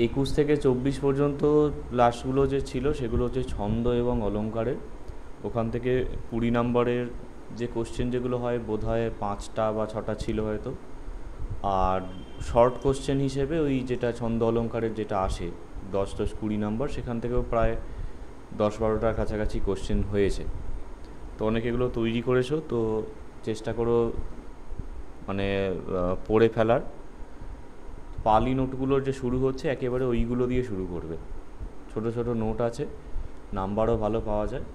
21 থেকে 24 পর্যন্ত ক্লাসগুলো যে ছিল সেগুলো হচ্ছে ছন্দ এবং অলঙ্কারের। ওখান থেকে 20 নম্বরের যে কোশ্চেন যেগুলো হয় বোধহয় 5টা বা 6টা ছিল হয়তো। আর শর্ট কোশ্চেন হিসেবে ওই যেটা ছন্দ অলঙ্কারের যেটা আসে 10-20 নম্বর, সেখান থেকেও প্রায় 10-12টার কাছাকাছি কোশ্চেন হয়েছে। তো অনেক এগুলো তৈরি করেছো, তো চেষ্টা করো মানে পড়ে ফেলার। পালি নোটগুলোর যে শুরু হচ্ছে একেবারে ওইগুলো দিয়ে শুরু করবে। ছোট ছোট নোট আছে, নাম্বারও ভালো পাওয়া যায়।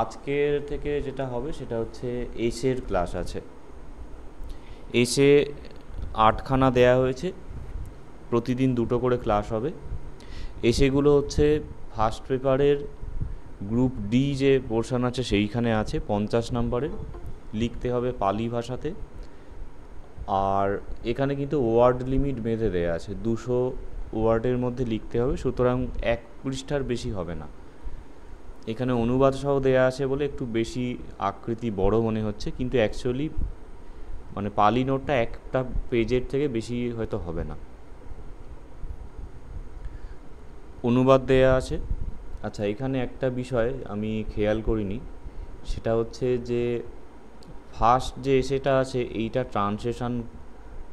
আজকের থেকে যেটা হবে সেটা হচ্ছে এসের ক্লাস আছে। এসে 8খানা দেয়া হয়েছে, প্রতিদিন 2টো করে ক্লাস হবে। এসেগুলো হচ্ছে ফার্স্ট পেপারের গ্রুপ ডি যে পোর্শন আছে সেইখানে আছে 50 নম্বরের, লিখতে হবে পালি ভাষাতে। আর এখানে কিন্তু ওয়ার্ড লিমিট বেঁধে দেওয়া আছে, 200 ওয়ার্ডের মধ্যে লিখতে হবে, সুতরাং 1 পৃষ্ঠার বেশি হবে না। এখানে অনুবাদ সহ দেয়া আছে বলে একটু বেশি আকৃতি বড় মনে হচ্ছে, কিন্তু অ্যাকচুয়ালি মানে পালি নোটটা একটা পেজের থেকে বেশি হয়তো হবে না। অনুবাদ দেয়া আছে। আচ্ছা, এখানে একটা বিষয় আমি খেয়াল করিনি, সেটা হচ্ছে যে ফার্স্ট যে এসেটা আছে এইটা ট্রান্সলেশন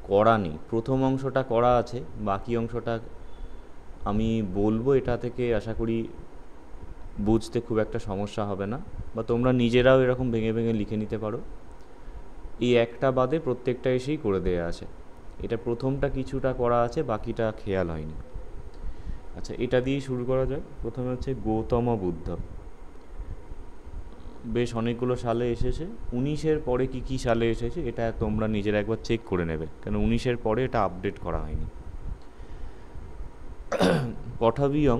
করা নেই। প্রথম অংশটা করা আছে, বাকি অংশটা আমি বলবো, এটা থেকে আশা করি বুঝতে খুব একটা সমস্যা হবে না, বা তোমরা নিজেরাও এরকম ভেঙে ভেঙে লিখে নিতে পারো। এই একটা বাদে প্রত্যেকটা এসেই করে দেয়া আছে। এটা প্রথমটা কিছুটা করা আছে, বাকিটা খেয়াল হয়নি। আচ্ছা, এটা দিয়েই শুরু করা যায়। প্রথমে হচ্ছে গৌতম বুদ্ধ, বেশ অনেকগুলো সালে এসেছে। 19-এর পরে কি কি সালে এসেছে এটা তোমরা নিজেরা একবার চেক করে নেবে, কেন 19-এর পরে এটা আপডেট করা হয়নি। পঠাবিয়ং,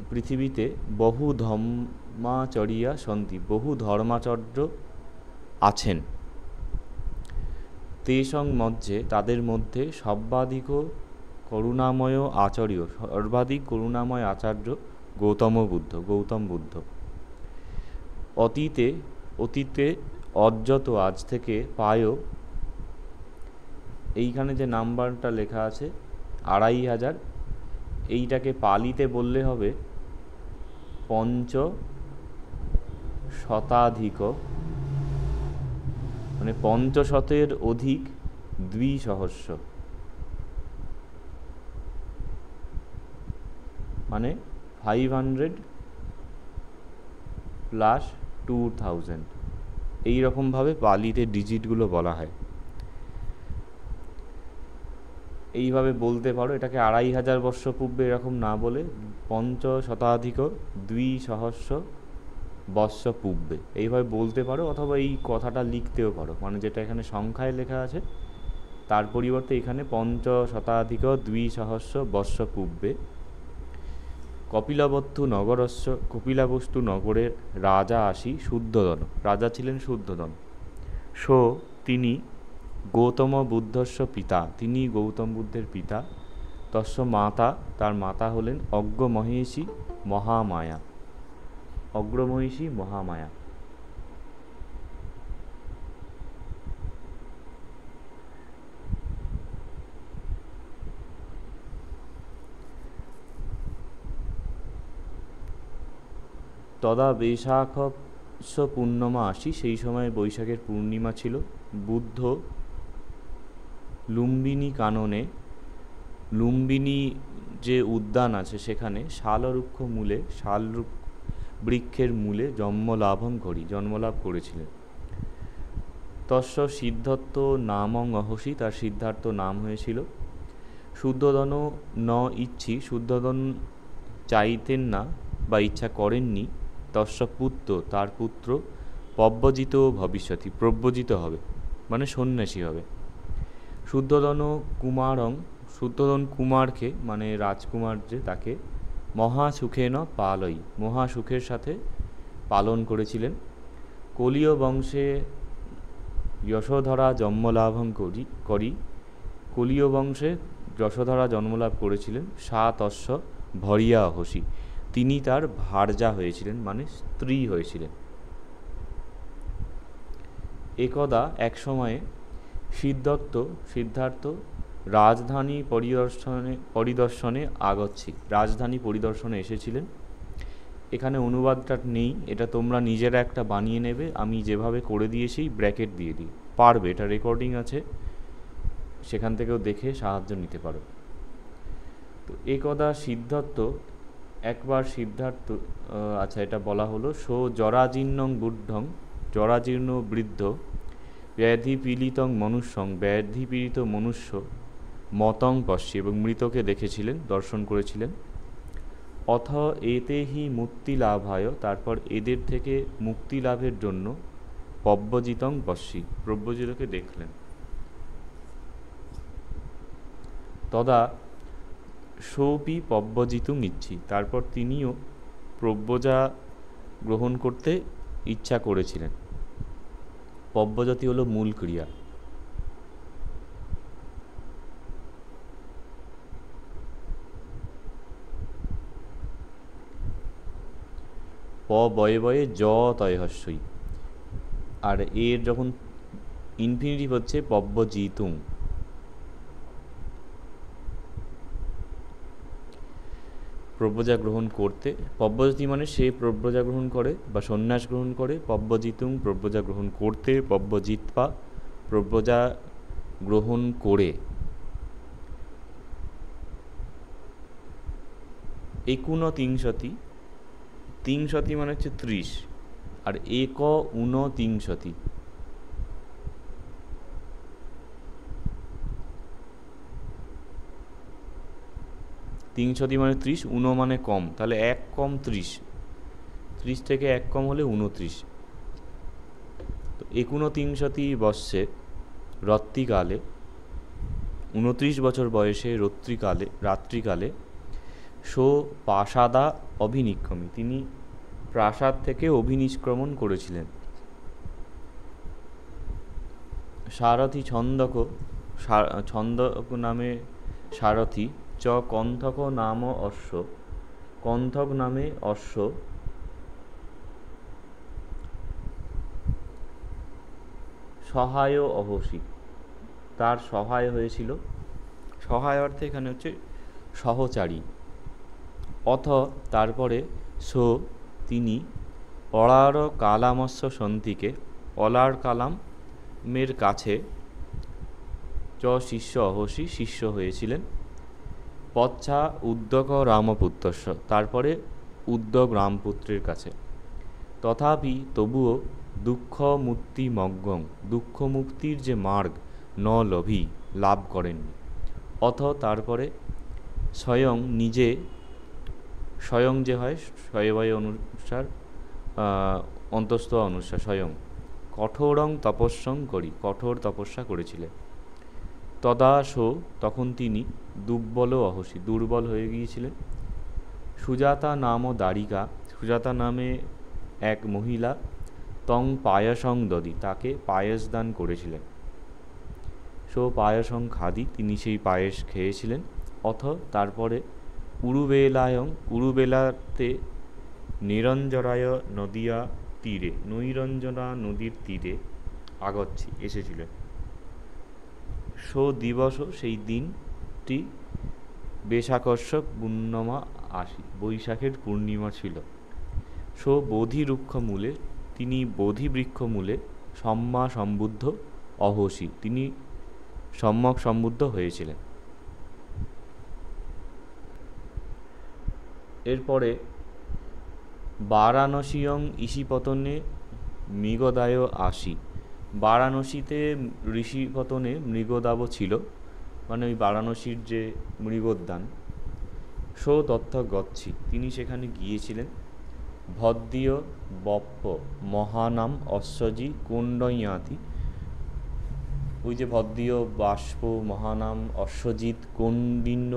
পৃথিবীতে বহু ধর্মাচর্যা সন্তি, বহু ধর্মাচার্য আছেন। তেষং মধ্যে, তাদের মধ্যে সর্বাধিক করুণাময় আচার্য, সর্বাধিক করুণাময় আচার্য গৌতম বুদ্ধ। অতীতে অজ্যত, আজ থেকে পায়, এইখানে যে নাম্বারটা লেখা আছে 2500, এইটাকে পালিতে বললে হবে 500 মানে 500 অধিক 200, মানে 500 প্লাস 2000, এইরকমভাবে পালিতে ডিজিটগুলো বলা হয়। এইভাবে বলতে পারো, এটাকে 2500 বর্ষ পূর্বে এরকম না বলে 500 বর্ষ পূর্বে এইভাবে বলতে পারো, অথবা এই কথাটা লিখতেও পারো, মানে যেটা এখানে সংখ্যায় লেখা আছে তার পরিবর্তে এখানে 500 বর্ষ পূর্বে কপিলাবস্তু নগরের রাজা আসি শুদ্ধোদন, রাজা ছিলেন শুদ্ধোদন। তিনি গৌতম বুদ্ধস্য পিতা, তিনি গৌতম বুদ্ধের পিতা। তস্য মাতা, তার মাতা হলেন অগ্রমহিষী মহামায়া। তদা বৈশাখস্য পূর্ণিমা আসি, সেই সময় বৈশাখের পূর্ণিমা ছিল। বুদ্ধ লুম্বিনী কাননে, লুম্বিনী যে উদ্যান আছে সেখানে শাল বৃক্ষের মূলে জন্মলাভ করেছিলেন। তস্য সিদ্ধার্থ নামং অহসি, তার সিদ্ধার্থ নাম হয়েছিল। শুদ্ধোদন ন ইচ্ছি, শুদ্ধোদন চাইতেন না বা ইচ্ছা করেননি। তস্য পুত্র, তার পুত্র পব্যজিত ভবিষ্যতি, প্রব্যজিত হবে মানে সন্ন্যাসী হবে। শুদ্ধোদন কুমারকে মানে রাজকুমার যে, তাকে মহাসুখেন পালয়ী, মহাসুখের সাথে পালন করেছিলেন। কলীয় বংশে যশোধরা জন্মলাভং করি, কলীয় বংশে যশোধরা জন্মলাভ করেছিলেন। সা তস্য ভরিয়া অহসি, তিনি তার ভার্যা হয়েছিলেন মানে স্ত্রী হয়েছিলেন। একদা এক সময়ে সিদ্ধার্থ রাজধানী পরিদর্শনে আগচ্ছি, রাজধানী পরিদর্শনে এসেছিলেন। এখানে অনুবাদটা নেই, এটা তোমরা নিজেরা একটা বানিয়ে নেবে, আমি যেভাবে করে দিয়েছি ব্র্যাকেট দিয়ে দিই, পারবে, এটা রেকর্ডিং আছে, সেখান থেকেও দেখে সাহায্য নিতে পারো। তো একদা সিদ্ধার্থ, একবার সিদ্ধার্থ, আচ্ছা এটা বলা হলো, সো জরাজীর্ণং বুদ্ধং, জরাজীর্ণ বৃদ্ধ, ব্যাধি পীড়িতং মনুষ্যং, ব্যাধি পীড়িত মনুষ্য, মতং পশ্যি, এবং মৃতকে দেখেছিলেন, দর্শন করেছিলেন। অথ এতে হি মুক্তি লাভায়, তারপর এদের থেকে মুক্তি লাভের জন্য পব্যজিতং পশ্যি, প্রব্রজিতকে দেখলেন। তদা সোপি পব্যজিতুং ইচ্ছি, তারপর তিনিও প্রব্রজা গ্রহণ করতে ইচ্ছা করেছিলেন। পব্যজাতি হলো মূল ক্রিয়া। প বয়ে বয়ে জ তয় হস্যই, আর এর যখন ইনফিনিটিভ হচ্ছে পব্যজিতুং। প্রব্রজা গ্রহণ করতে, পব্যজাতি মানে সে প্রব্রজা গ্রহণ করে বা সন্ন্যাস গ্রহণ করে। পব্যজিতুং প্রব্রজা গ্রহণ করতে, পব্যজিৎপা প্রব্রজা গ্রহণ করে। একুনতিংশতি, তিংশতি মানে হচ্ছে 30, আর এক ঊনতিংশতি, তিংশতি মানে 30, ঊন মানে কম, তাহলে 1 কম 30, 30 থেকে 1 কম হলে 29। তো একুনতিংশতি বর্ষে রত্রিকালে, 29 বছর বয়সে রাত্রিকালে সো প্রাসাদা অভিনিক্রমী, তিনি প্রাসাদ থেকে অভিনিষ্ক্রমণ করেছিলেন। সারথি ছন্দক, ছন্দক নামে সারথি, চ কণ্ঠক নাম অশ্ব, কণ্ঠক নামে অশ্ব, সহায় অহসি, তার সহায় হয়েছিল। সহায় অর্থে এখানে হচ্ছে সহচারী। অথ তারপরে সো তিনি অলার কালামস্য সন্তিকে, অলার কালামের কাছে, চ শিষ্য অহসি শিষ্য হয়েছিলেন। পচ্ছা উদ্যোগ রামপুত্রস্য, তারপরে উদ্যোগ রামপুত্রের কাছে। তথাপি তবুও দুঃখ মুক্তি মগ্গং, দুঃখ মুক্তির যে মার্গ ন লভি, লাভ করেননি। অথ তারপরে স্বয়ং নিজে, স্বয়ং যে হয় স্বয়বায় অনুসার, অন্তস্থ অনুসার, স্বয়ং কঠোরং তপস্যং করি, কঠোর তপস্যা করেছিলেন। তদা সো তখন তিনি দুর্বল অহসি, দুর্বল হয়ে গিয়েছিলেন। সুজাতা নাম দারিকা, সুজাতা নামে এক মহিলা, তং পায়সং দদি, তাকে পায়েস দান করেছিলেন। সো পায়সং খাদি, তিনি সেই পায়েস খেয়েছিলেন। অথ তারপরে উরুবেলায়ং, উরুবেলাতে নিরঞ্জরায় নদিয়া তীরে, নৈরঞ্জনা নদীর তীরে আগচ্ছি এসেছিলেন। সো দিবস, সেই দিনটি বেশাকর্ষ পূর্ণিমা আসি, বৈশাখের পূর্ণিমা ছিল। সো বোধি রুক্ষ মূলে, তিনি বোধি বৃক্ষ মূলে, সম্মা সম্বুদ্ধ অহসি, তিনি সম্যক সম্বুদ্ধ হয়েছিলেন। এরপরে বারাণসীয়ং ঈশিপতনে মৃগদায় আসি, বারাণসীতে ঋষিপতনে মৃগদাব ছিল, মানে ওই বারাণসীর যে মৃগোদ্যান। সো তথ্য গচ্ছি, তিনি সেখানে গিয়েছিলেন। ভদ্দীয় বপ্প মহানাম অশ্বজি কুণ্ডয়াতি, ওই যে ভদ্দীয় বাষ্প মহানাম অশ্বজিৎ কৌণ্ডিন্য,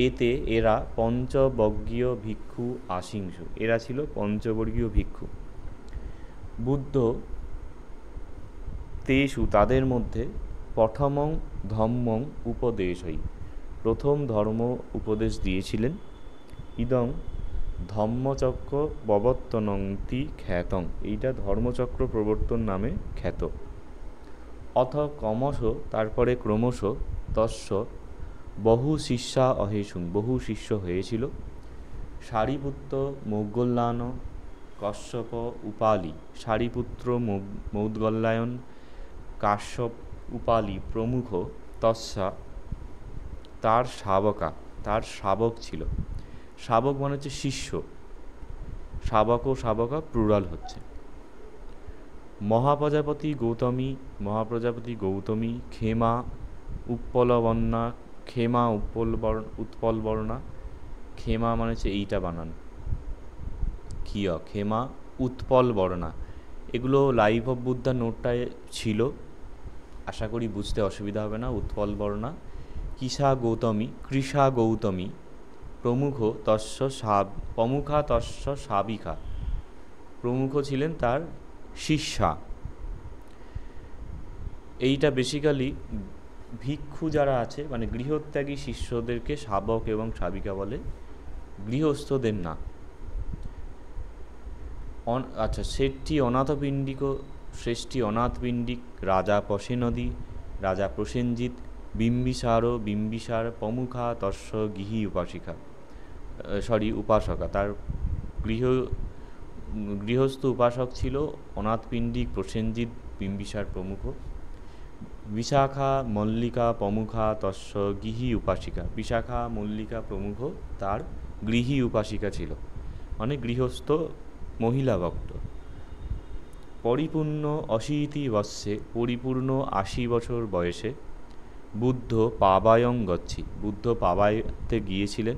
এতে এরা পঞ্চবর্গীয় ভিক্ষু আশিংসু, এরা ছিল পঞ্চবর্গীয় ভিক্ষু। বুদ্ধ তেষু, তাদের মধ্যে প্রথমং ধম্মং উপদেশই, প্রথম ধর্ম উপদেশ দিয়েছিলেন। ইদং ধম্মচক্র প্রবর্তনন্তি খ্যাতং, এইটা ধর্মচক্র প্রবর্তন নামে খ্যাত। অথ ক্রমশ, তারপরে ক্রমশ, তস্য বহু শিষ্যা অহেসুং, বহু শিষ্য হয়েছিল। সারিপুত্র মৌদ্গল্যায়ন কশ্যপ উপালি, সারিপুত্র মৌদ্গল্যায়ন কাশ্যপ উপালি প্রমুখ তস্যা, তার শাবকা, তার শাবক ছিল। শাবক মানে হচ্ছে শিষ্য, শাবক ও শাবকা প্লুরাল হচ্ছে। মহাপ্রজাপতি গৌতমী, মহাপ্রজাপতি গৌতমী ক্ষেমা উৎপলবর্ণা, ক্ষেমা উৎপলবর্ণা, ক্ষেমা মানে হচ্ছে এইটা বানান ক্ষিয়, ক্ষেমা উৎপলবর্ণা। এগুলো লাইফ অফ বুদ্ধা নোটটায় ছিল, আশা করি বুঝতে অসুবিধা হবে না। উৎপলবর্ণা কৃষা গৌতমী, কৃষা গৌতমী প্রমুখ তস্য প্রমুখা তস্য সাবিকা, প্রমুখ ছিলেন তার শিষ্যা। এইটা বেসিক্যালি ভিক্ষু যারা আছে মানে গৃহত্যাগী শিষ্যদেরকে শাবক এবং শাবিকা বলে, গৃহস্থদের না। আচ্ছা, শেঠটি অনাথপিণ্ডিক, শ্রেষ্ঠী অনাথপিণ্ডিক, রাজা প্রসেনদী, রাজা প্রসেনজিৎ, বিম্বিসার প্রমুখা তস্য গৃহী উপাসিকা, উপাসকা। তার গৃহস্থ উপাসক ছিল অনাথপিণ্ডিক, প্রসেনজিৎ, বিম্বিসার প্রমুখ। বিশাখা মল্লিকা প্রমুখা তস্য গৃহী উপাসিকা, বিশাখা মল্লিকা প্রমুখ তার গৃহী উপাসিকা ছিল, মানে গৃহস্থ মহিলা ভক্ত। পরিপূর্ণ 80 বৎসে, পরিপূর্ণ 80 বছর বয়সে বুদ্ধ পাবায়ং গচ্ছি, বুদ্ধ পাবায়তে গিয়েছিলেন।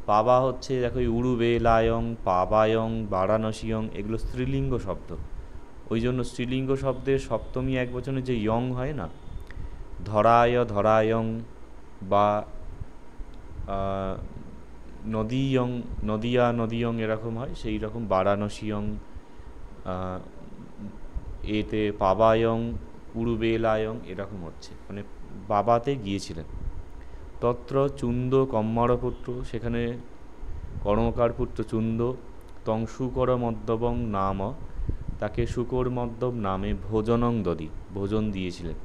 পাবা হচ্ছে দেখো উরুবেলায়ং, পাবায়ং, বারাণসীয়ং, এগুলো স্ত্রীলিঙ্গ শব্দ। ওই জন্য স্ত্রীলিঙ্গ শব্দের সপ্তমী একবচনে যে ইয়ং হয় না, ধরায় ধরায়ং বা নদীয়ং, নদিয়া নদীয়ং এরকম হয়, সেই রকম বারাণসীয়ং, এতে পাবায়ং, উরুবেলায়ং এরকম হচ্ছে, মানে বাবাতে গিয়েছিলেন। তত্র চুন্দ কম্মারপুত্র, সেখানে কর্মকার পুত্র চুন্দ, তং শুকর মদ্যবং নাম, তাকে শুকর মদ্যব নামে ভোজনং দদি, ভোজন দিয়েছিলেন।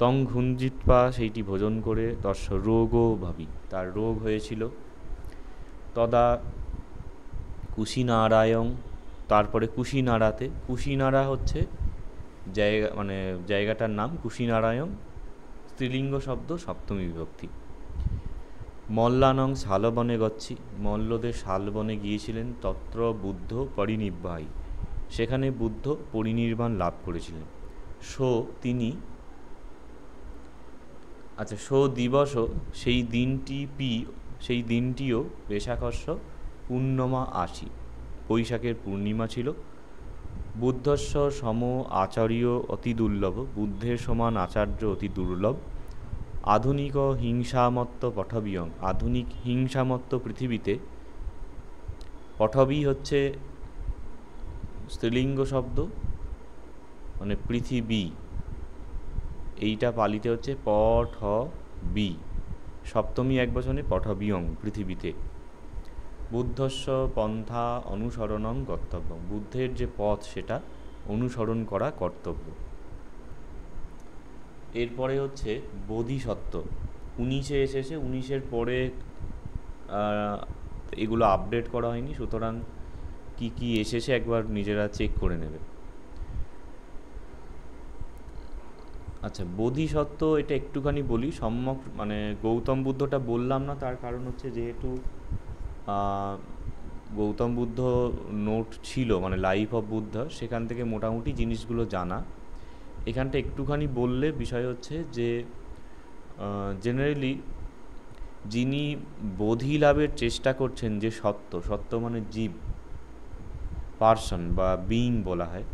তং ঘুঞ্জিৎপা, সেইটি ভোজন করে, তস্য রোগও ভাবি, তার রোগ হয়েছিল। তদা কুশিনারায়ং, তারপরে কুশিনারাতে, কুশিনারা হচ্ছে জায়গা, মানে জায়গাটার নাম কুশিনারায়ং, স্ত্রীলিঙ্গ শব্দ, সপ্তমী বিভক্তি। মল্লানং শালবনে গচ্ছি, মল্লদের শালবনে গিয়েছিলেন। তত্র বুদ্ধ পরিনিব্বায়ী, সেখানে বুদ্ধ পরিনির্বাণ লাভ করেছিলেন। তিনি, আচ্ছা, দিবস, সেই দিনটি সেই দিনটিও বেশাখস্য পূর্ণমা 80, বৈশাখের পূর্ণিমা ছিল। বুদ্ধস্য সম আচার্য অতি দুর্লভ, বুদ্ধের সমান আচার্য অতি দুর্লভ। আধুনিক হিংসামত্ত পঠবিয়ং, আধুনিক হিংসামত্ত পৃথিবীতে, পঠবী হচ্ছে স্ত্রীলিঙ্গ শব্দ, মানে পৃথিবী, এইটা পালিতে হচ্ছে পঠবী, সপ্তমী একবচনে পঠবিয়ং, পৃথিবীতে। বুদ্ধস্য পন্থা অনুসরণং কর্তব্য, বুদ্ধের যে পথ সেটা অনুসরণ করা কর্তব্য। এরপরে হচ্ছে বোধিসত্ত্ব, 19-এ এসেছে, 19-এর পরে এগুলো আপডেট করা হয়নি, সুতরাং কি কি এসেছে একবার নিজেরা চেক করে নেবে। আচ্ছা, বোধিসত্ত্ব এটা একটুখানি বলি, সম্যক মানে গৌতম বুদ্ধটা বললাম না, তার কারণ হচ্ছে যেহেতু গৌতম বুদ্ধ নোট ছিল, মানে লাইফ অফ বুদ্ধা, সেখান থেকে মোটামুটি জিনিসগুলো জানা। এখানটা একটুখানি বললে বিষয় হচ্ছে যে জেনারেলি যিনি বোধি লাভের চেষ্টা করছেন, যে সত্য মানে জীব, পার্সন বা বিইং বলা হয়,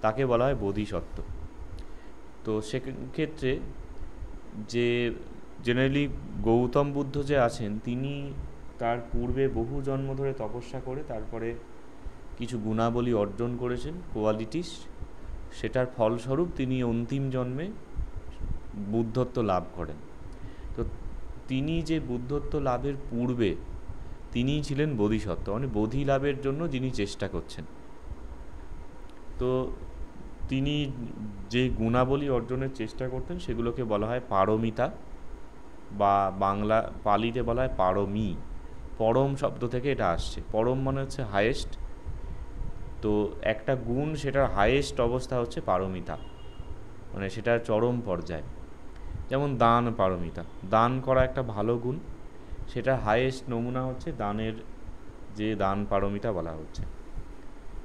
তাকে বলা হয় বোধিসত্ত্ব। তো সেক্ষেত্রে যে জেনারেলি গৌতম বুদ্ধ যে আছেন, তিনি তার পূর্বে বহু জন্ম ধরে তপস্যা করে তারপরে কিছু গুণাবলী অর্জন করেছেন, কোয়ালিটিস, সেটার ফলস্বরূপ তিনি অন্তিম জন্মে বুদ্ধত্ব লাভ করেন। তো তিনি যে বুদ্ধত্ব লাভের পূর্বে তিনিই ছিলেন বোধিসত্ত্ব, মানে বোধি লাভের জন্য যিনি চেষ্টা করছেন। তো তিনি যে গুণাবলী অর্জনের চেষ্টা করতেন সেগুলোকে বলা হয় পারমিতা, বা বাংলা পালিতে বলা হয় পারমি। পরম শব্দ থেকে এটা আসছে। পরম মানে হচ্ছে হায়েস্ট, তো একটা গুণ সেটার হায়েস্ট অবস্থা হচ্ছে পারমিতা, মানে সেটার চরম পর্যায়। যেমন দান পারমিতা, দান করা একটা ভালো গুণ, সেটা হায়েস্ট নমুনা হচ্ছে দানের যে দান পারমিতা বলা হচ্ছে।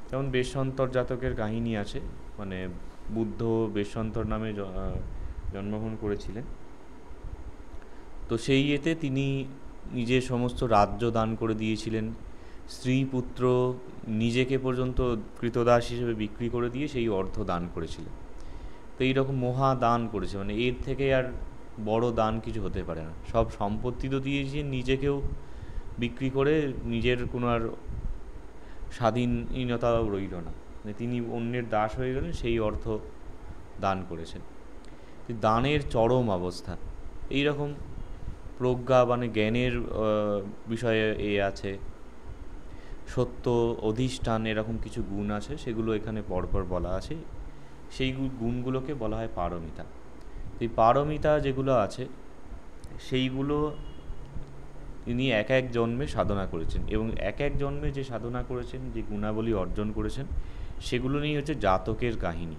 যেমন বেশন্তর জাতকের কাহিনী আছে, মানে বুদ্ধ বেশন্তর নামে জন্মগ্রহণ করেছিলেন। তো সেই ইয়েতে তিনি নিজের সমস্ত রাজ্য দান করে দিয়েছিলেন, স্ত্রী পুত্র নিজেকে পর্যন্ত কৃতদাস হিসেবে বিক্রি করে দিয়ে সেই অর্থ দান করেছিলেন। তো এইরকম মহা দান করেছে, মানে এর থেকে আর বড় দান কিছু হতে পারে না। সব সম্পত্তি তো দিয়েছেন, নিজেকেও বিক্রি করে নিজের কোনো আর স্বাধীনতাও রইল না, মানে তিনি অন্যের দাস হয়ে গেলেন, সেই অর্থ দান করেছেন। দানের চরম অবস্থা। এই রকম প্রজ্ঞা মানে জ্ঞানের বিষয়ে আছে, সত্য, অধিষ্ঠান, এরকম কিছু গুণ আছে, সেগুলো এখানে পরপর বলা আছে। সেই গুণগুলোকে বলা হয় পারমিতা। এই পারমিতা যেগুলো আছে সেইগুলো তিনি এক এক জন্মে সাধনা করেছেন, এবং এক এক জন্মে যে সাধনা করেছেন, যে গুণাবলী অর্জন করেছেন, সেগুলো নিয়ে হচ্ছে জাতকের কাহিনী।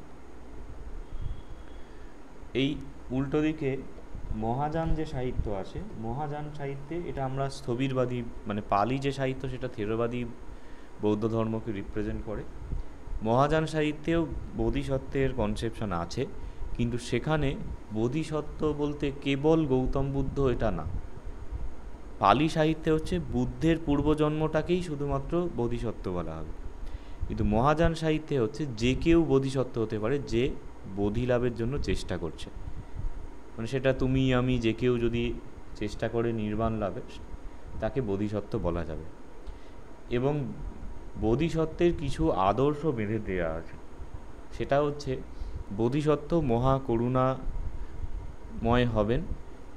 এই উল্টো দিকে মহাযান যে সাহিত্য আছে, মহাযান সাহিত্যে এটা আমরা স্থবিরবাদী, মানে পালি যে সাহিত্য সেটা থেরবাদী বৌদ্ধ ধর্মকে রিপ্রেজেন্ট করে। মহাযান সাহিত্যেও বোধিসত্ত্বের কনসেপশন আছে, কিন্তু সেখানে বোধিসত্ত্ব বলতে কেবল গৌতম বুদ্ধ এটা না। পালি সাহিত্যে হচ্ছে বুদ্ধের পূর্বজন্মটাকেই শুধুমাত্র বোধিসত্ত্ব বলা হবে, কিন্তু মহাযান সাহিত্যে হচ্ছে যে কেউ বোধিসত্ত্ব হতে পারে যে বোধি লাভের জন্য চেষ্টা করছে, মানে সেটা তুমি আমি যে কেউ যদি চেষ্টা করে নির্বাণ লাভের, তাকে বোধিসত্ত্ব বলা যাবে। এবং বোধিসত্ত্বের কিছু আদর্শ বেঁধে দেওয়া আছে, সেটা হচ্ছে বোধিসত্ত্ব মহা করুণাময় হবেন।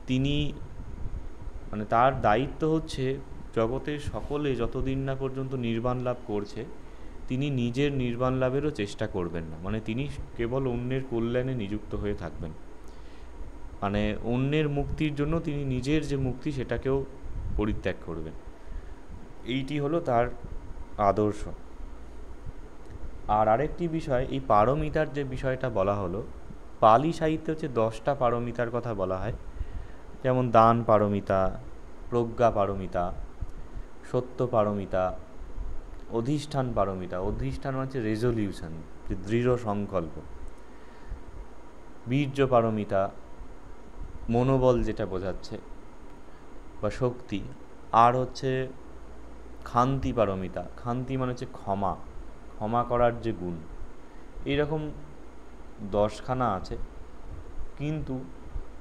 তিনি মানে তার দায়িত্ব হচ্ছে জগতের সকলে যতদিন না পর্যন্ত নির্বাণ লাভ করছে, তিনি নিজের নির্বাণ লাভেরও চেষ্টা করবেন না, মানে তিনি কেবল অন্যের কল্যাণে নিযুক্ত হয়ে থাকবেন। মানে অন্যের মুক্তির জন্য তিনি নিজের যে মুক্তি সেটাকেও পরিত্যাগ করবেন। এইটি হলো তার আদর্শ। আর আরেকটি বিষয়, এই পারমিতার যে বিষয়টা বলা হলো, পালি সাহিত্যে হচ্ছে 10টা পারমিতার কথা বলা হয়, যেমন দান পারমিতা, প্রজ্ঞা পারমিতা, সত্য পারমিতা, অধিষ্ঠান পারমিতা। অধিষ্ঠান হচ্ছে রেজলিউশন, যে দৃঢ় সংকল্প। বীর্য পারমিতা, মনোবল যেটা বোঝাচ্ছে বা শক্তি। আর হচ্ছে ক্ষান্তি পারমিতা, ক্ষান্তি মানে হচ্ছে ক্ষমা, ক্ষমা করার যে গুণ। এইরকম 10খানা আছে, কিন্তু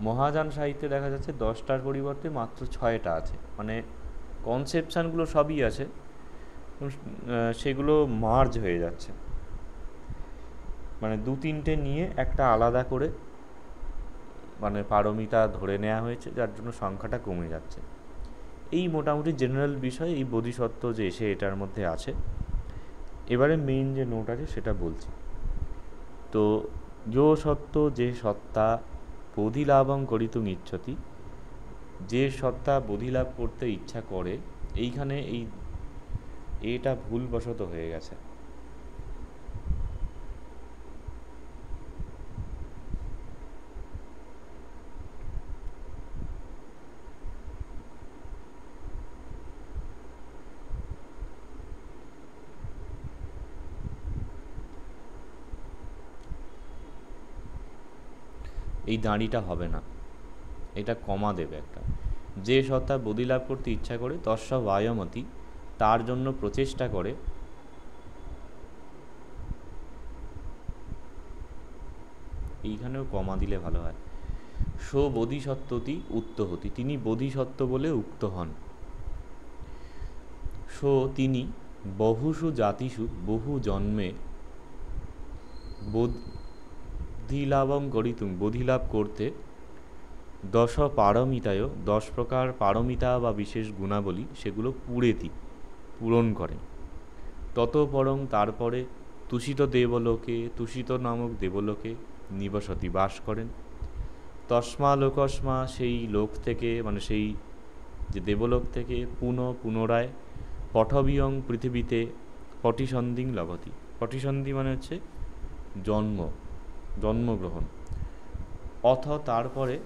মহাযান সাহিত্যে দেখা যাচ্ছে 10টার পরিবর্তে মাত্র 6টা আছে। মানে কনসেপশানগুলো সবই আছে, সেগুলো মার্জ হয়ে যাচ্ছে, মানে 2-3টে নিয়ে একটা আলাদা করে মানে পারমিতা ধরে নেওয়া হয়েছে, যার জন্য সংখ্যাটা কমে যাচ্ছে। এই মোটামুটি জেনারেল বিষয় এই বোধিসত্ত্ব যে এসে এটার মধ্যে আছে। এবারে মেইন যে নোট আছে সেটা বলছি। তো যো সত্য, যে সত্তা বোধিলাভং করিতুম ইচ্ছতি, যে সত্তা বোধিলাভ করতে ইচ্ছা করে, এইখানে এটা ভুলবশত হয়ে গেছে। এই দাঁড়িটা হবে না, এটা কমা দেবে একটা। যে সত্তা বোধিলাভ করতে ইচ্ছা করে তস্য বায়মতি, তার জন্য প্রচেষ্টা করে, এইখানেও কমা দিলে ভালো হয়। সো বোধিসত্ত্বতি উক্তহতি, তিনি বোধিসত্ত্ব বলে উক্ত হন। সো তিনি বহুষু জাতিষু, বহু জন্মে বোধিলাভং করিতুম, বোধিলাভ করতে, 10 পারমিতায়, 10 প্রকার পারমিতা বা বিশেষ গুণাবলী, সেগুলো পূরণ করেন। তত পরং, তারপরে তুষিত দেবলোকে, তুষিত নামক দেবলোকে নিবসতি, বাস করেন। তস্মা লোকস্মা, সেই লোক থেকে, মানে সেই যে দেবলোক থেকে পুনরায় পঠবিয়ং, পৃথিবীতে পটিসন্ধিং লভতি। পটিসন্ধি মানে হচ্ছে জন্মগ্রহণ। অথ, তারপরে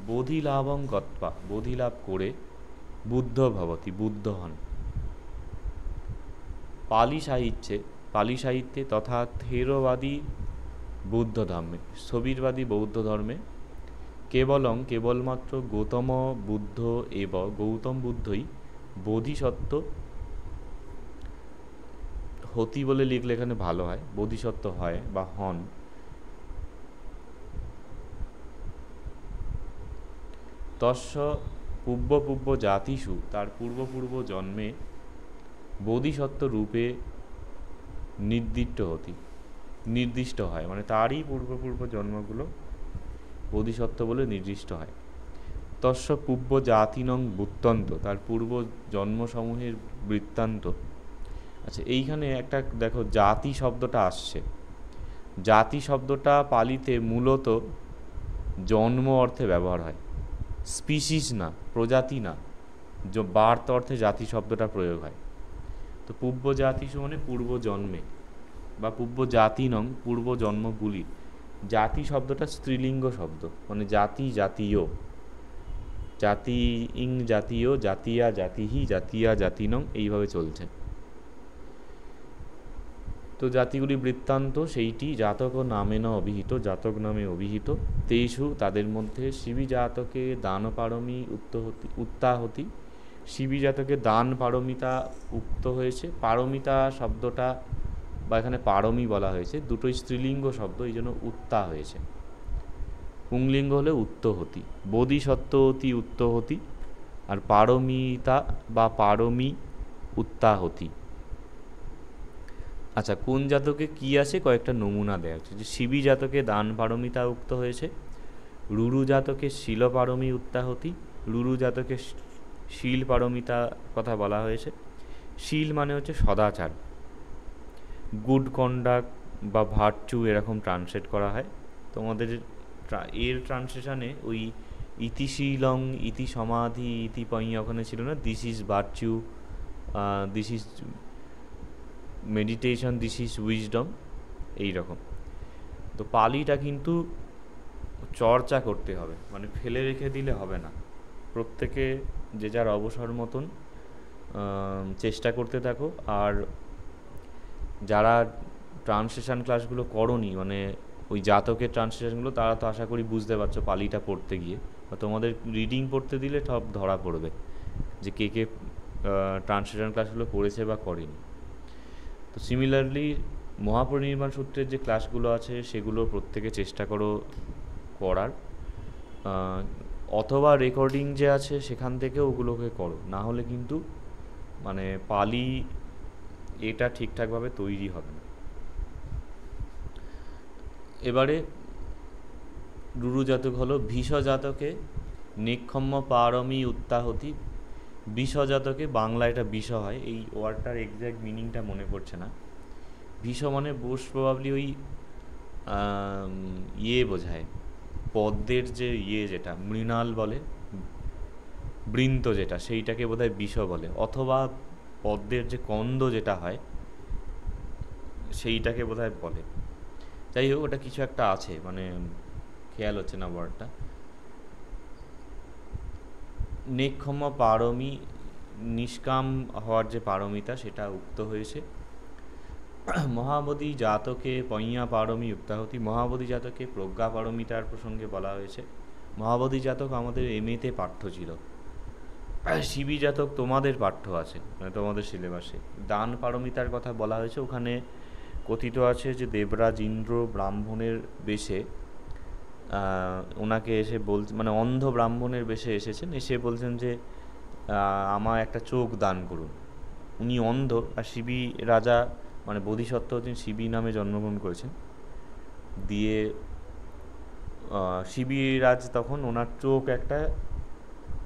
বোধিলাভং গত্বা, বোধিলাভ করে বুদ্ধ ভবতি, বুদ্ধ হন। পালি সাহিত্যে তথা থেরবাদী বৌদ্ধ ধর্মে, স্থবিরবাদী বৌদ্ধ ধর্মে কেবলমাত্র গৌতম বুদ্ধই বোধিসত্ত্ব হতি বলে লিখলে এখানে ভালো হয়, বোধিসত্ত্ব হয় বা হন। তস্য পূর্ব জাতিষু, তার পূর্ব জন্মে বোধিসত্ত্ব রূপে নির্দিষ্ট হয়, মানে তারই পূর্ব জন্মগুলো বোধিসত্ত্ব বলে নির্দিষ্ট হয়। তস্য পূর্ব জাতিনং বৃত্তান্ত, তার পূর্ব জন্মসমূহের বৃত্তান্ত। আচ্ছা, এইখানে একটা দেখো জাতি শব্দটা আসছে। জাতি শব্দটা পালিতে মূলত জন্ম অর্থে ব্যবহার হয়, স্পিসিস না, প্রজাতি না, বার্থ অর্থে জাতি শব্দটা প্রয়োগ হয়। তো পূর্ব জাতিষু মানে পূর্ব জন্মে, বা পূর্ব জাতিনং, পূর্ব জন্মগুলি। জাতি শব্দটা স্ত্রীলিঙ্গ শব্দ, মানে জাতি, জাতীয়, জাতি ইং জাতীয়, জাতিয়া জাতিহি, জাতিয়া জাতিনং, এইভাবে চলছে। তো জাতিগুলি বৃত্তান্ত সেইটি জাতক নামে না অভিহিত, জাতক নামে অভিহিত। তেষু, তাদের মধ্যে শিবী জাতকে দান পারমী উত্তাহতি, শিবী জাতকে দান পারমিতা উক্ত হয়েছে। পারমিতা শব্দটা বা এখানে পারমী বলা হয়েছে, দুটোই স্ত্রীলিঙ্গ শব্দ, এই জন্য উত্তা হয়েছে। পুংলিঙ্গ হলে উত্তহতি, বোধিসত্ত্বতি উত্তহতি, আর পারমিতা বা পারমী উত্তাহতি। আচ্ছা, কোন জাতকে কি আছে কয়েকটা নমুনা দেওয়া হচ্ছে। যে শিবী জাতকে দান পারমিতা উক্ত হয়েছে, রুরু জাতকে শিল পারমী উত্তাহতি, রুরু জাতকে শীল পারমিতা কথা বলা হয়েছে। শীল মানে হচ্ছে সদাচার, গুড কন্ডাক্ট বা ভার্চু, এরকম ট্রান্সলেট করা হয়। তোমাদের এর ট্রান্সলেশনে ওই ইতিশীলং, ইতি সমাধি, ইতি পয়্যা ওখানে ছিল না, this is virtue, this is meditation, this is wisdom, এইরকম। তো পালিটা কিন্তু চর্চা করতে হবে, মানে ফেলে রেখে দিলে হবে না। প্রত্যেকে যে যার অবসর মতন চেষ্টা করতে থাকো। আর যারা ট্রান্সলেশন ক্লাসগুলো করোনি, মানে ওই জাতকের ট্রান্সলেশনগুলো, তারা তো আশা করি বুঝতে পারছো পালিটা পড়তে গিয়ে, বা তোমাদের রিডিং পড়তে দিলে সব ধরা পড়বে যে কে কে ট্রান্সলেশন ক্লাসগুলো করেছে বা করেনি। তো সিমিলারলি মহাপরিনির্বাণ সূত্রের যে ক্লাসগুলো আছে সেগুলো প্রত্যেকে চেষ্টা করো করার, অথবা রেকর্ডিং যে আছে সেখান থেকে ওগুলোকে করো, না হলে কিন্তু মানে পালি এটা ঠিকঠাকভাবে তৈরি হবে না। এবারে রুরু জাতক হলো ভীষ জাতকে নিক্ষম্য পারমী উত্তাহতি। বিষ জাতকে, বাংলা এটা বিষ হয়, এই ওয়ার্ডটার এক্স্যাক্ট মিনিংটা মনে পড়ছে না। বিষ মানে বোস প্রবাবলি ওই বোঝায়, পদ্মের যে যেটা মৃণাল বলে, বৃন্ত যেটা, সেইটাকে বোধহয় বিষ বলে, অথবা পদ্মের যে কন্দ যেটা হয় সেইটাকে বোধহয় বলে। যাই হোক, ওটা কিছু একটা আছে, মানে খেয়াল হচ্ছে না ওয়ার্ডটা। নিক্ষম্য পারমী, নিষ্কাম হওয়ার যে পারমিতা, সেটা উক্ত হয়েছে। মহাবোধি জাতকে পয়্যা পারমী উত্তাহতি, মহাবোধি জাতকে প্রজ্ঞা পারমিতার প্রসঙ্গে বলা হয়েছে। মহাবোধি জাতক আমাদের এমএতে পাঠ্য ছিল, শিবী জাতক তোমাদের পাঠ্য আছে, মানে তোমাদের সিলেবাসে। দান পারমিতার কথা বলা হয়েছে, ওখানে কথিত আছে যে দেবরাজ ইন্দ্র ব্রাহ্মণের বেশে ওনাকে এসে মানে অন্ধ ব্রাহ্মণের বেশে এসেছেন, এসে বলছেন যে আমার একটা চোখ দান করুন। উনি অন্ধ, আর শিবী রাজা মানে বোধিসত্ত্ব হচ্ছেন শিবী নামে জন্মগ্রহণ করেছেন। দিয়ে শিবী রাজ তখন ওনার চোখ একটা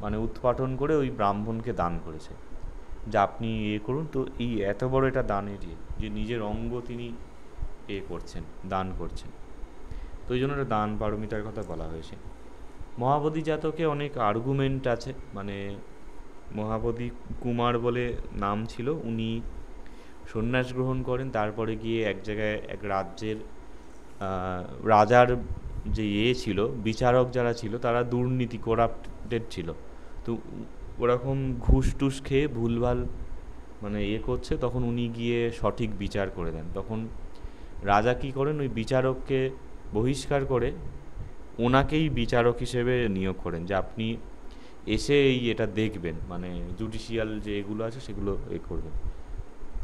মানে উৎপাটন করে ওই ব্রাহ্মণকে দান করেছে, যে আপনি করুন। তো এই এত বড় এটা দানের যে নিজের অঙ্গ তিনি করছেন, দান করছেন। তো ওই জন্য দান পারমিতার কথা বলা হয়েছে। মহাবোধি জাতকে অনেক আর্গুমেন্ট আছে, মানে মহাবোধি কুমার বলে নাম ছিল, উনি সন্ন্যাস গ্রহণ করেন, তারপরে গিয়ে এক জায়গায় এক রাজ্যের রাজার যে ছিল, বিচারক যারা ছিল তারা দুর্নীতি করাপ্টেড ছিল, তো ওরকম ঘুষ টুস খেয়ে ভুলভাল মানে করছে, তখন উনি গিয়ে সঠিক বিচার করে দেন। তখন রাজা কী করেন, ওই বিচারককে বহিষ্কার করে ওনাকেই বিচারক হিসেবে নিয়োগ করেন, যে আপনি এসে এটা দেখবেন, মানে জুডিশিয়াল যে এগুলো আছে সেগুলো করবেন।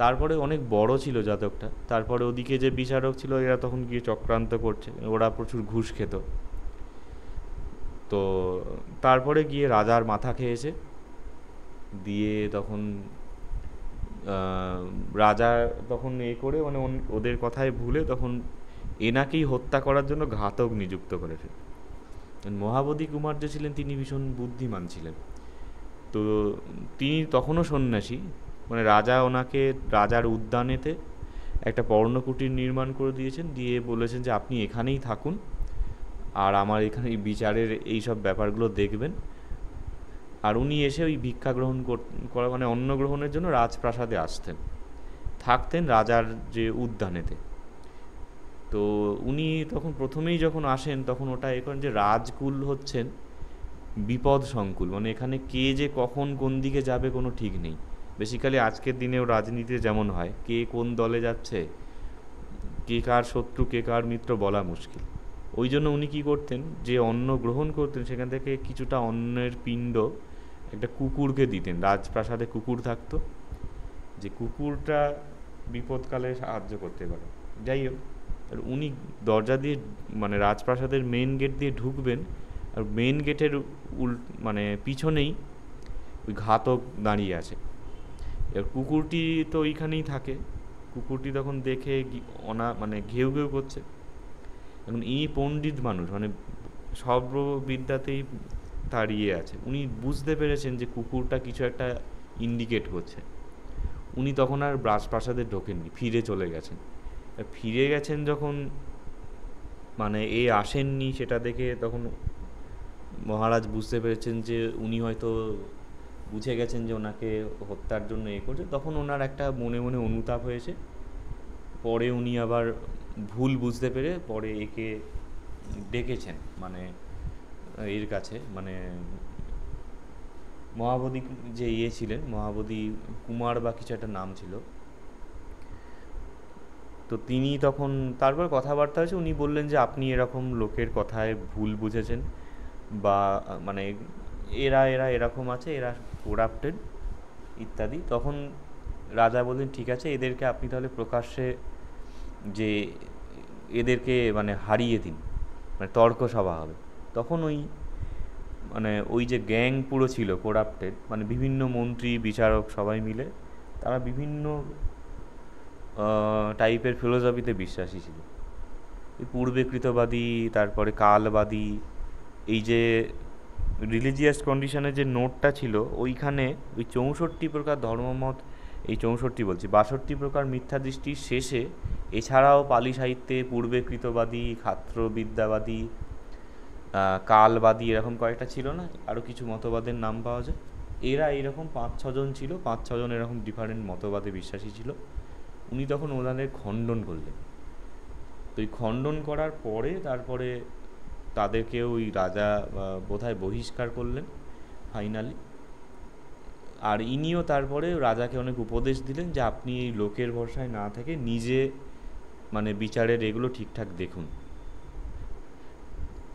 তারপরে অনেক বড় ছিল জাতকটা, তারপরে ওদিকে যে বিচারক ছিল এরা তখন গিয়ে চক্রান্ত করছে, ওরা প্রচুর ঘুষ খেত। তো তারপরে গিয়ে রাজার মাথা খেয়েছে, দিয়ে তখন রাজা তখন করে মানে ওদের কথায় ভুলে তখন এনাকেই হত্যা করার জন্য ঘাতক নিযুক্ত করেছে। মহাবোধি কুমার যে ছিলেন তিনি ভীষণ বুদ্ধিমান ছিলেন, তো তিনি তখনও সন্ন্যাসী, মানে রাজা ওনাকে রাজার উদ্যানেতে একটা পর্ণকুটির নির্মাণ করে দিয়েছেন, দিয়ে বলেছেন যে আপনি এখানেই থাকুন আর আমার এখানে বিচারের এই সব ব্যাপারগুলো দেখবেন। আর উনি এসে ওই ভিক্ষা গ্রহণ করা মানে অন্ন গ্রহণের জন্য রাজপ্রাসাদে আসতেন, থাকতেন রাজার যে উদ্যানেতে। তো উনি তখন প্রথমেই যখন আসেন তখন ওটা করেন যে রাজকুল হচ্ছেন বিপদ সংকুল, মানে এখানে কে যে কখন কোন দিকে যাবে কোনো ঠিক নেই। বেসিক্যালি আজকের দিনেও রাজনীতিতে যেমন হয়, কে কোন দলে যাচ্ছে, কে কার শত্রু কে কার মিত্র বলা মুশকিল। ওই জন্য উনি কী করতেন, যে অন্ন গ্রহণ করতেন সেখান থেকে কিছুটা অন্নের পিণ্ড একটা কুকুরকে দিতেন। রাজপ্রাসাদে কুকুর থাকতো, যে কুকুরটা বিপদকালে সাহায্য করতে পারে। যাই হোক, আর উনি দরজা দিয়ে মানে রাজপ্রাসাদের মেন গেট দিয়ে ঢুকবেন, আর মেন গেটের মানে পিছনেই ওই ঘাতক দাঁড়িয়ে আছে। এবার কুকুরটি তো ওইখানেই থাকে, কুকুরটি তখন দেখে মানে ঘেউ ঘেউ করছে। এখন পণ্ডিত মানুষ, মানে সর্ববিদ্যাতেই তার আছে, উনি বুঝতে পেরেছেন যে কুকুরটা কিছু একটা ইন্ডিকেট করছে। উনি তখন আর রাজপ্রাসাদে ঢোকেননি, ফিরে চলে গেছেন। ফিরে গেছেন যখন মানে আসেননি সেটা দেখে তখন মহারাজ বুঝতে পেরেছেন যে উনি হয়তো বুঝে গেছেন যে ওনাকে হত্যার জন্য করছে। তখন ওনার একটা মনে মনে অনুতাপ হয়েছে, পরে উনি আবার ভুল বুঝতে পেরে পরে ডেকেছেন মানে কাছে, মানে মহাবোধি যে ছিলেন, মহাবোধি কুমার বা কিছু একটা নাম ছিল। তো তিনি তখন তারপর কথাবার্তা হয়েছে, উনি বললেন যে আপনি এরকম লোকের কথায় ভুল বুঝেছেন, বা মানে এরা এরকম আছে, এরা করাপ্টেড ইত্যাদি। তখন রাজা বললেন ঠিক আছে, এদেরকে আপনি তাহলে প্রকাশ্যে যে এদেরকে মানে হারিয়ে দিন, মানে তর্ক সভা হবে। তখন মানে ওই যে গ্যাং পুরো ছিল করাপ্টেড, মানে বিভিন্ন মন্ত্রী বিচারক সবাই মিলে তারা বিভিন্ন টাইপের ফিলোসফিতে বিশ্বাসী ছিল। পূর্বেকৃতবাদী, তারপরে কালবাদী, এই যে রিলিজিয়াস কন্ডিশনের যে নোটটা ছিল ওইখানে ওই 64 প্রকার ধর্মমত, এই 64 বলছি 62 প্রকার মিথ্যা দৃষ্টির শেষে এছাড়াও পালি সাহিত্যে পূর্বেকৃতবাদী, ক্ষাত্রবিদ্যাবাদী, কালবাদী এরকম কয়েকটা ছিল না, আরও কিছু মতবাদের নাম পাওয়া যায়। এরা এইরকম 5-6 জন ছিল, 5-6 জন এরকম ডিফারেন্ট মতবাদে বিশ্বাসী ছিল। উনি তখন ওনাদের খণ্ডন করলেন। তো এই খণ্ডন করার পরে তারপরে তাদেরকে ওই রাজা বোধহয় বহিষ্কার করলেন ফাইনালি। আর ইনিও তারপরে রাজাকে অনেক উপদেশ দিলেন যে আপনি এই লোকের ভরসায় না থেকে নিজে মানে বিচারের এগুলো ঠিকঠাক দেখুন।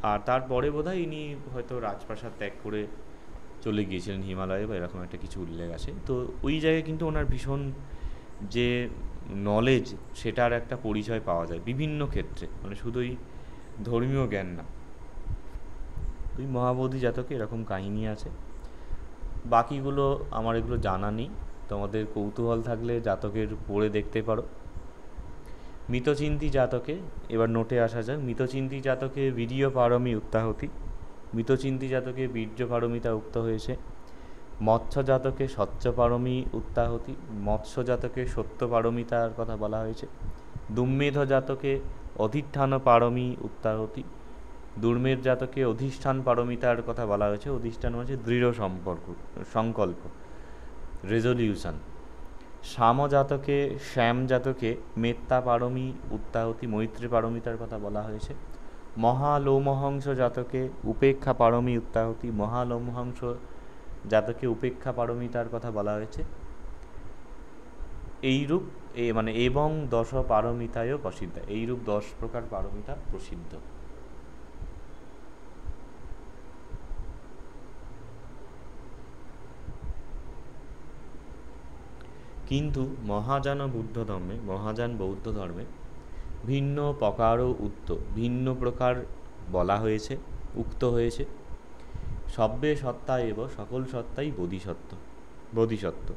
আর তারপরে বোধহয় ইনি হয়তো রাজপ্রাসাদ ত্যাগ করে চলে গিয়েছিলেন হিমালয়ে বা এরকম একটা কিছু উল্লেখ আছে। তো ওই জায়গায় কিন্তু ওনার ভীষণ যে নলেজ সেটার একটা পরিচয় পাওয়া যায় বিভিন্ন ক্ষেত্রে, মানে শুধুই ধর্মীয় জ্ঞান না। ওই মহাবোধি জাতকে এরকম কাহিনী আছে, বাকিগুলো আমার এগুলো জানা নেই। তোমাদের কৌতূহল থাকলে জাতকের পড়ে দেখতে পারো। মিতচিন্তি জাতকে এবার নোটে আসা যায়। মিতচিন্তি জাতকে বীর্য পারমী উত্তাহতি, মিতচিন্তি জাতকে বীর্য পারমিতা উক্ত হয়েছে। মৎস্য জাতকে স্বচ্ছ পারমী উত্তাহতি, মৎস্য জাতকে সত্য পারমিতার কথা বলা হয়েছে। দুর্মেধ জাতকে অধিষ্ঠান পারমী উত্তাহতি, দুর্মেধ জাতকে অধিষ্ঠান পারমিতার কথা বলা হয়েছে। অধিষ্ঠান হচ্ছে দৃঢ় সংকল্প, রেজলিউশন। শ্যাম জাতকে মেত্তা পারমী উত্তাহতি, মৈত্রী পারমিতার কথা বলা হয়েছে। মহালোমহংস জাতকে উপেক্ষা পারমী উত্তাহতি, মহালোমহংস জাতকে উপেক্ষা পারমিতার কথা বলা হয়েছে। এইরূপ মানে এবং দশ পারমিতায়ও প্রসিদ্ধ, এইরূপ 10 প্রকার পারমিতা প্রসিদ্ধ। কিন্তু মহাযান বৌদ্ধ ধর্মে ভিন্ন প্রকার ভিন্ন প্রকার বলা হয়েছে, উক্ত হয়েছে। সব্যে সত্তা এব, সকল সত্তাই বোধিসত্ত্ব।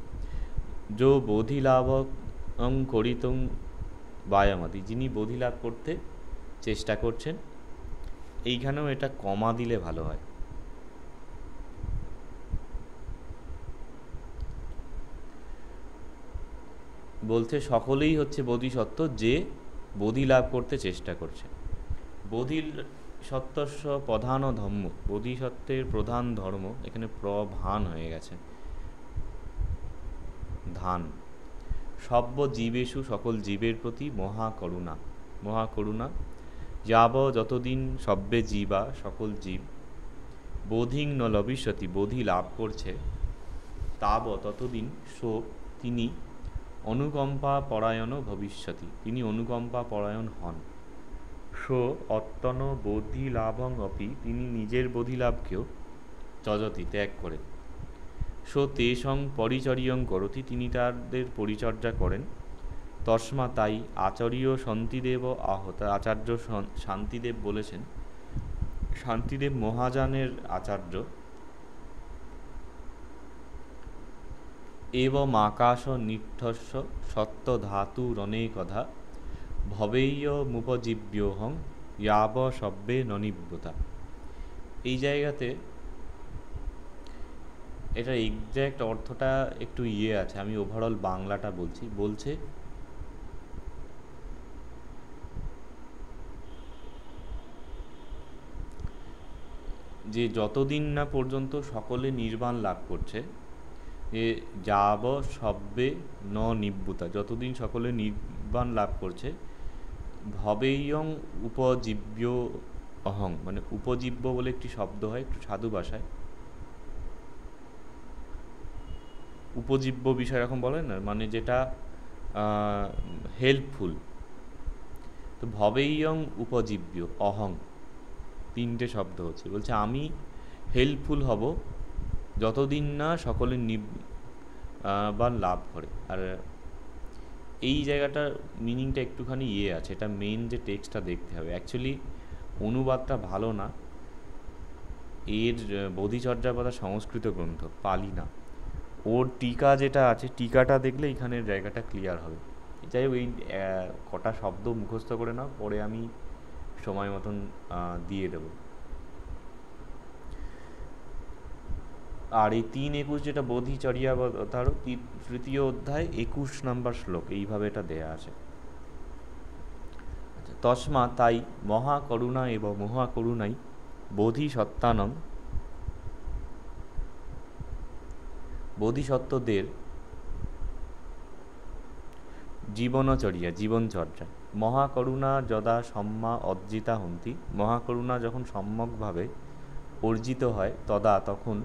যো বোধি লাভ করিতুং বায়ামতি, যিনি বোধি লাভ করতে চেষ্টা করছেন। এইখানেও এটা কমা দিলে ভালো হয়। বলতে সকলেই হচ্ছে বোধিসত্ত্ব, যে বোধি লাভ করতে চেষ্টা করছে। বোধিসত্ত্বস্য প্রধান ধর্ম, বোধিসত্ত্বের প্রধান ধর্ম, এখানে প্রধান হয়ে গেছে ধান। সব্য জীবেষু, সকল জীবের প্রতি মহাকরুণা। যাব, যতদিন সব্যে জীবা, সকল জীব, বোধিং ন লভিষ্যতি, বোধি লাভ করছে, তাব, ততদিন, সো, তিনি, অনুকম্পা পরায়ণ ভবিষ্যতি, তিনি অনুকম্পা পরায়ণ হন। সো অত্তন বোধি লাভং অপি, তিনি নিজের বোধি লাভকেও যজতি, ত্যাগ করেন। সো তেষং পরিচর্যং করতি, তিনি তাদের পরিচর্যা করেন। তস্মা, তাই, আচার্য শান্তিদেব আহত, আচার্য শান্তিদেব বলেছেন, শান্তিদেব মহাযানের আচার্য, এবং আকাশ নিষ্ঠস্য সত্য ধাতু রনেকধা, ভবেয় মুপজীব্যোহং ইয়াব সব্যে ননিব্যতা। এই জায়গাতে এটা এক্স্যাক্ট অর্থটা একটু আছে, আমি ওভারঅল বাংলাটা বলছে যে যতদিন না পর্যন্ত সকলে নির্বাণ লাভ করছে, এ যাব সব্যে ন নিব্যুতা, যতদিন সকলে নির্বাণ লাভ করছে, ভবেয়ং উপজীব্য অহং, মানে উপজীব্য বলে একটি শব্দ হয় একটু সাধু ভাষায়, উপজীব্য বিষয় এরকম বলেন না, মানে যেটা হেল্পফুল। তো ভবেয়ং উপজীব্য অহং, 3টে শব্দ হচ্ছে, বলছে আমি হেল্পফুল হব যতদিন না সকলে নির্বাণ লাভ করে। আর এই জায়গাটার মিনিংটা একটুখানি আছে, এটা মেন যে টেক্সটটা দেখতে হবে। অ্যাকচুয়ালি অনুবাদটা ভালো না, এর বোধিচর্যাপদা সংস্কৃত গ্রন্থ, পালি না। ওর টিকা যেটা আছে, টিকাটা দেখলে এখানের জায়গাটা ক্লিয়ার হবে। যাই হোক, এই কটা শব্দ মুখস্থ করে নাও, পরে আমি সময় মতন দিয়ে দেব। আর এই 3:21 যেটা বোধিচর্যাবতারও, তৃতীয় অধ্যায় 21 নম্বর শ্লোক, এইভাবে এটা দেয়া আছে। তস্মা, তাই, মহাকরুণা এবং মহাকরুণাই বোধিসত্ত্বানং, বোধিসত্ত্বদের জীবনচর্যা। মহাকরুণা যদা সম্মা অর্জিতা হন্তি, মহাকরুণা যখন সম্যকভাবে অর্জিত হয়, তদা, তখন,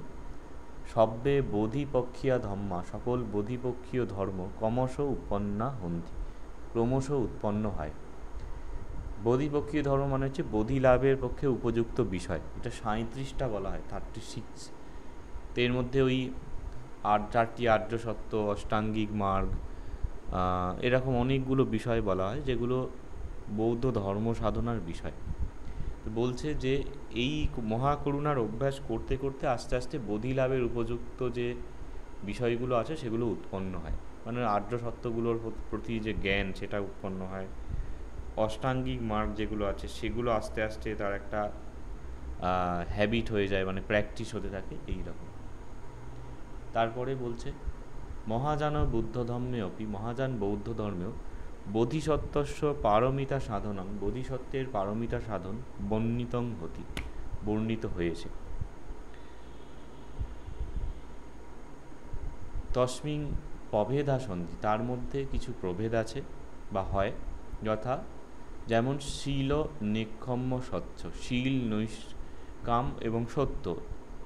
সব্যে বোধিপক্ষীয়া ধম্মা, সকল বোধিপক্ষীয় ধর্ম, ক্রমশ উৎপন্ন হয়। বোধিপক্ষীয় ধর্ম মানে হচ্ছে বোধি লাভের পক্ষে উপযুক্ত বিষয়। এটা 37টা বলা হয়, 36। তো এর মধ্যে ওই 4টি আর্য সত্য, অষ্টাঙ্গিক মার্গ, এরকম অনেকগুলো বিষয় বলা হয়, যেগুলো বৌদ্ধ ধর্ম সাধনার বিষয়। তো বলছে যে এই মহাকরুণার অভ্যাস করতে করতে আস্তে আস্তে বোধি লাভের উপযুক্ত যে বিষয়গুলো আছে সেগুলো উৎপন্ন হয়, মানে আর্য সত্যগুলোর প্রতি যে জ্ঞান সেটা উৎপন্ন হয়। অষ্টাঙ্গিক মার্গ যেগুলো আছে সেগুলো আস্তে আস্তে তার একটা হ্যাবিট হয়ে যায়, মানে প্র্যাকটিস হতে থাকে এইরকম। তারপরে বলছে মহাযান বুদ্ধ ধর্মে অপি, মহাযান বৌদ্ধ ধর্মেও বোধিসত্ত্বস্য পারমিতা সাধনং, বোধিসত্ত্বের পারমিতা সাধন বর্ণিতং হতি, বর্ণিত হয়েছে। তস্মিং প্রভেদা সন্ধি, তার মধ্যে কিছু প্রভেদ আছে বা হয়, যথা যেমন শীল নিক্ষম্য স্বচ্ছ, শীল নৈষ্কাম এবং সত্য,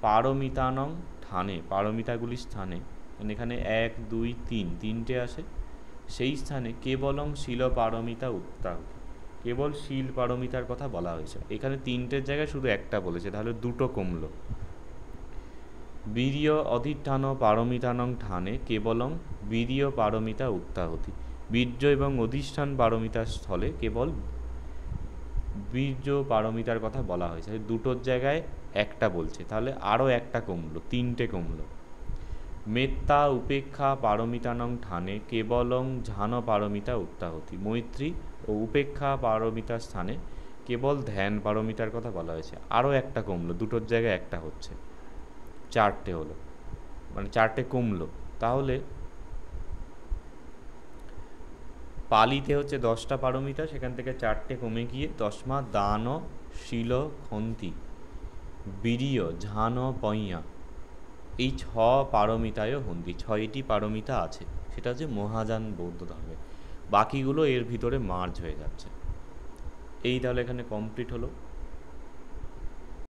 পারমিতানং ঠানে, পারমিতাগুলির স্থানে, এখানে 1 2 3 তিনটে আসে, সেই স্থানে কেবলং শীল পারমিতা উত্তাহ, কেবল শীল পারমিতার কথা বলা হয়েছে। এখানে তিনটের জায়গায় শুধু একটা বলেছে, তাহলে দুটো কমলো। বীর্য অধিষ্ঠান পারমিতানং ঠানে কেবলং বীর্য পারমিতা উত্তাহতি, বীর্য এবং অধিষ্ঠান পারমিতার স্থলে কেবল বীর্য পারমিতার কথা বলা হয়েছে, দুটোর জায়গায় একটা বলছে, তাহলে আরও একটা কমলো, তিনটে কমলো। মেত্তা উপেক্ষা পারমিতানং ঠানে কেবলং ঝান পারমিতা উত্তাহতি, মৈত্রী ও উপেক্ষা পারমিতার স্থানে কেবল ধ্যান পারমিতার কথা বলা হয়েছে, আরও একটা কমলো, দুটোর জায়গায় একটা হচ্ছে, চারটে হলো, মানে চারটে কমলো। তাহলে পালিতে হচ্ছে 10টা পারমিতা, সেখান থেকে চারটে কমে গিয়ে তস্মা দান শীল খন্তি বীর্য ঝান পইয়া, এই 6 পারমিতায় হন্তি, 6টি পারমিতা আছে, সেটা হচ্ছে মহাযান বৌদ্ধ ধর্মে, বাকিগুলো এর ভিতরে মার্জ হয়ে যাচ্ছে। এই তাহলে এখানে কমপ্লিট হলো।